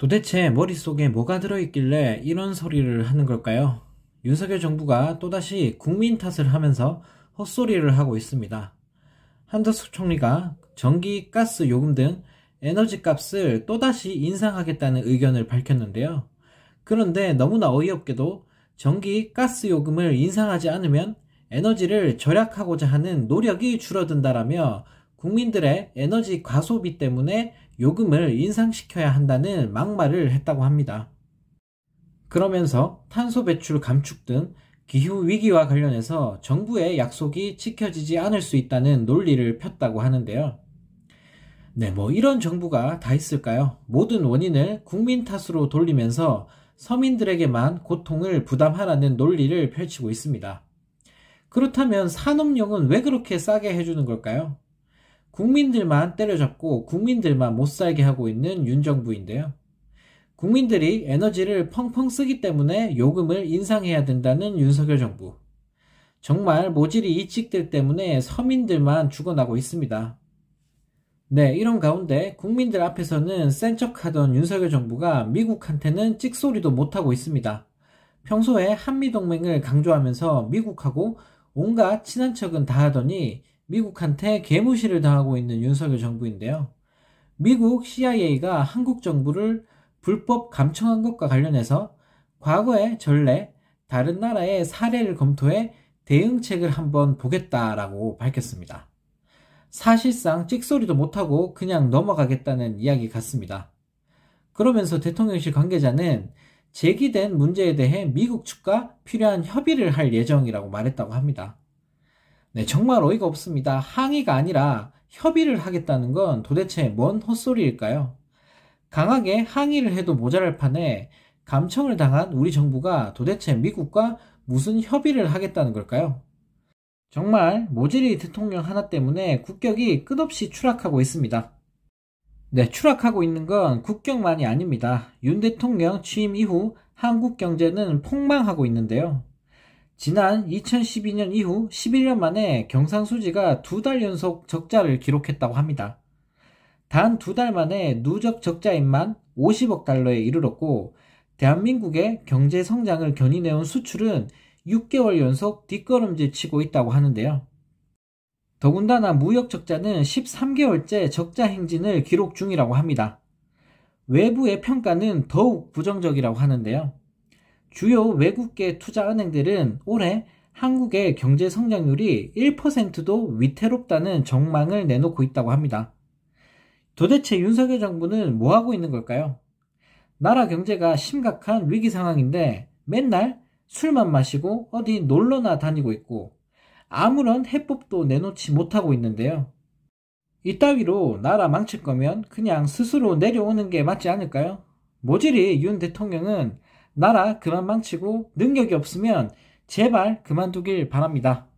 도대체 머릿속에 뭐가 들어있길래 이런 소리를 하는 걸까요? 윤석열 정부가 또다시 국민 탓을 하면서 헛소리를 하고 있습니다. 한덕수 총리가 전기, 가스 요금 등 에너지 값을 또다시 인상하겠다는 의견을 밝혔는데요. 그런데 너무나 어이없게도 전기, 가스 요금을 인상하지 않으면 에너지를 절약하고자 하는 노력이 줄어든다라며 국민들의 에너지 과소비 때문에 요금을 인상시켜야 한다는 막말을 했다고 합니다. 그러면서 탄소 배출 감축 등 기후 위기와 관련해서 정부의 약속이 지켜지지 않을 수 있다는 논리를 폈다고 하는데요. 이런 정부가 다 있을까요? 모든 원인을 국민 탓으로 돌리면서 서민들에게만 고통을 부담하라는 논리를 펼치고 있습니다. 그렇다면 산업용은 왜 그렇게 싸게 해주는 걸까요? 국민들만 때려잡고 국민들만 못살게 하고 있는 윤 정부인데요. 국민들이 에너지를 펑펑 쓰기 때문에 요금을 인상해야 된다는 윤석열 정부. 정말 모질이 이찍들 때문에 서민들만 죽어나고 있습니다. 이런 가운데 국민들 앞에서는 센 척하던 윤석열 정부가 미국한테는 찍소리도 못하고 있습니다. 평소에 한미동맹을 강조하면서 미국하고 온갖 친한 척은 다 하더니 미국한테 개무시를 당하고 있는 윤석열 정부인데요. 미국 CIA가 한국 정부를 불법 감청한 것과 관련해서 과거의 전례, 다른 나라의 사례를 검토해 대응책을 한번 보겠다라고 밝혔습니다. 사실상 찍소리도 못하고 그냥 넘어가겠다는 이야기 같습니다. 그러면서 대통령실 관계자는 제기된 문제에 대해 미국 측과 필요한 협의를 할 예정이라고 말했다고 합니다. 정말 어이가 없습니다. 항의가 아니라 협의를 하겠다는 건 도대체 뭔 헛소리일까요? 강하게 항의를 해도 모자랄 판에 감청을 당한 우리 정부가 도대체 미국과 무슨 협의를 하겠다는 걸까요? 정말 모질이 대통령 하나 때문에 국격이 끝없이 추락하고 있습니다. 추락하고 있는 건 국격만이 아닙니다. 윤 대통령 취임 이후 한국 경제는 폭망하고 있는데요. 지난 2012년 이후 11년 만에 경상수지가 2달 연속 적자를 기록했다고 합니다. 단 2달 만에 누적 적자액만 50억 달러에 이르렀고 대한민국의 경제 성장을 견인해온 수출은 6개월 연속 뒷걸음질 치고 있다고 하는데요. 더군다나 무역 적자는 13개월째 적자 행진을 기록 중이라고 합니다. 외부의 평가는 더욱 부정적이라고 하는데요. 주요 외국계 투자은행들은 올해 한국의 경제 성장률이 1%도 위태롭다는 전망을 내놓고 있다고 합니다. 도대체 윤석열 정부는 뭐 하고 있는 걸까요? 나라 경제가 심각한 위기 상황인데 맨날 술만 마시고 어디 놀러나 다니고 있고 아무런 해법도 내놓지 못하고 있는데요. 이따위로 나라 망칠 거면 그냥 스스로 내려오는 게 맞지 않을까요? 모질이 윤 대통령은 나라 그만 망치고 능력이 없으면 제발 그만두길 바랍니다.